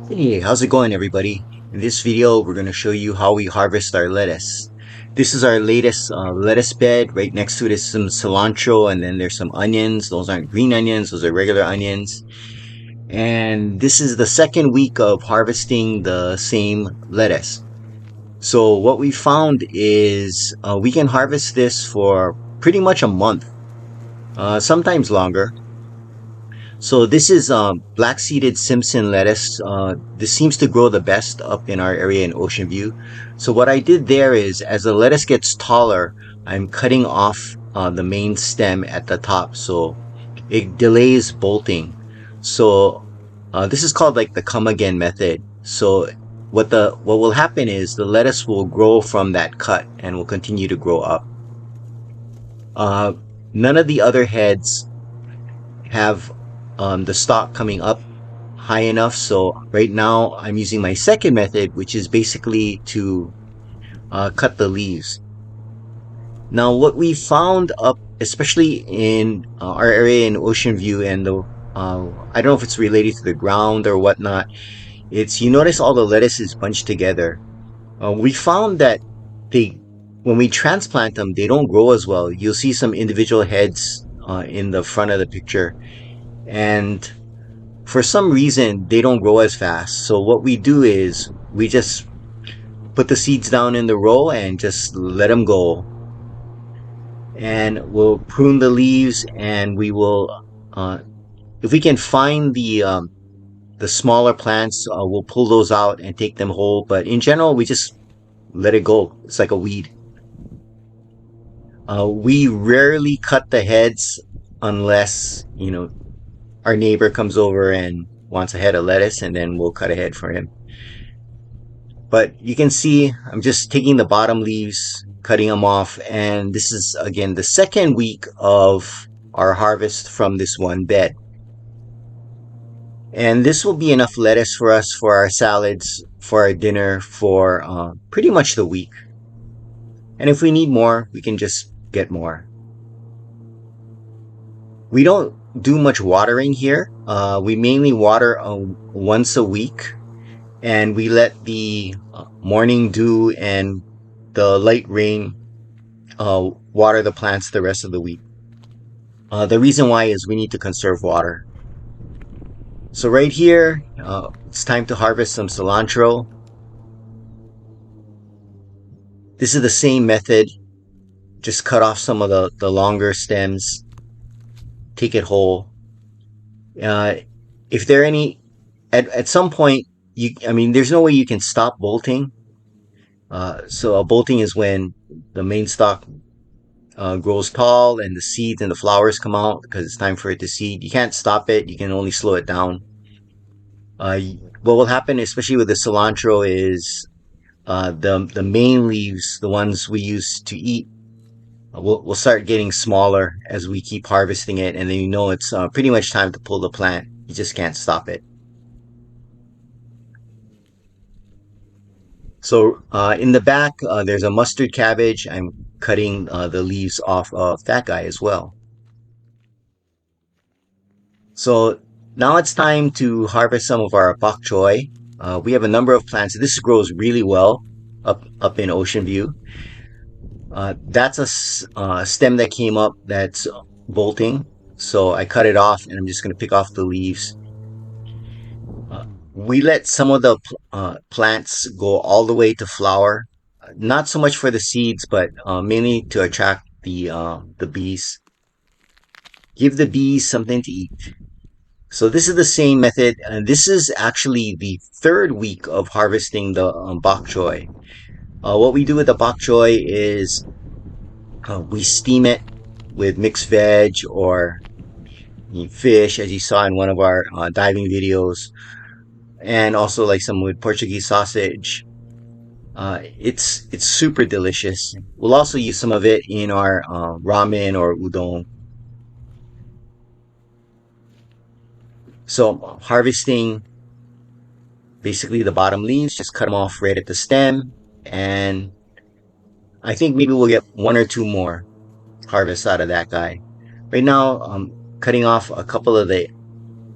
Hey, how's it going everybody? In this video, we're going to show you how we harvest our lettuce. This is our latest lettuce bed. Right next to it is some cilantro and then there's some onions. Those aren't green onions, those are regular onions. And this is the second week of harvesting the same lettuce. So what we found is we can harvest this for pretty much a month, sometimes longer. So this is black-seeded Simpson lettuce. This seems to grow the best up in our area in Ocean View. So what I did there is, as the lettuce gets taller, I'm cutting off the main stem at the top, so it delays bolting. So this is called like the come again method. So what will happen is the lettuce will grow from that cut and will continue to grow up. Uh, None of the other heads have the stalk coming up high enough. So right now I'm using my second method, which is basically to cut the leaves. Now what we found up, especially in our area in Ocean View, and I don't know if it's related to the ground or whatnot, it's, you notice all the lettuce is bunched together. We found that when we transplant them, they don't grow as well. You'll see some individual heads in the front of the picture, and for some reason they don't grow as fast. So what we do is we just put the seeds down in the row and just let them go, and we'll prune the leaves, and we will if we can find the smaller plants, we'll pull those out and take them whole, but in general we just let it go. It's like a weed. We rarely cut the heads unless, our neighbor comes over and wants a head of lettuce, and then we'll cut a head for him. But you can see I'm just taking the bottom leaves, cutting them off, and this is again the second week of our harvest from this one bed. And this will be enough lettuce for us for our salads, for our dinner, for pretty much the week. And if we need more, we can just get more. We don't do much watering here. We mainly water once a week, and we let the morning dew and the light rain water the plants the rest of the week. The reason why is we need to conserve water. So right here, it's time to harvest some cilantro. This is the same method. Just cut off some of the longer stems, take it whole. If there are any, at some point, there's no way you can stop bolting. So a bolting is when the main stalk grows tall and the seeds and the flowers come out because it's time for it to seed. You can't stop it. You can only slow it down. What will happen, especially with the cilantro, is the main leaves, the ones we use to eat, will start getting smaller as we keep harvesting it, and then it's pretty much time to pull the plant. You just can't stop it. So in the back, there's a mustard cabbage. I'm cutting the leaves off of that guy as well. So now it's time to harvest some of our bok choy. We have a number of plants. This grows really well up in Ocean View. That's a stem that came up that's bolting. So I cut it off, and I'm just going to pick off the leaves. We let some of the plants go all the way to flower, not so much for the seeds, but mainly to attract the bees. Give the bees something to eat. So this is the same method, and this is actually the third week of harvesting the bok choy. What we do with the bok choy is we steam it with mixed veg or fish, as you saw in one of our diving videos, and also like some with Portuguese sausage. It's super delicious. We'll also use some of it in our ramen or udon. So harvesting basically the bottom leaves, just cut them off right at the stem, and I think maybe we'll get one or two more harvests out of that guy. Right now, I'm cutting off a couple of the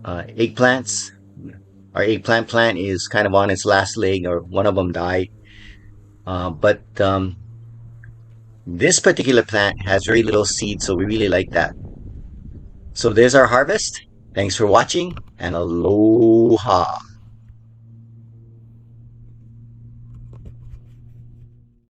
eggplants. Our eggplant plant is kind of on its last leg, or one of them died. But this particular plant has very little seed, so we really like that. So there's our harvest. Thanks for watching, and aloha.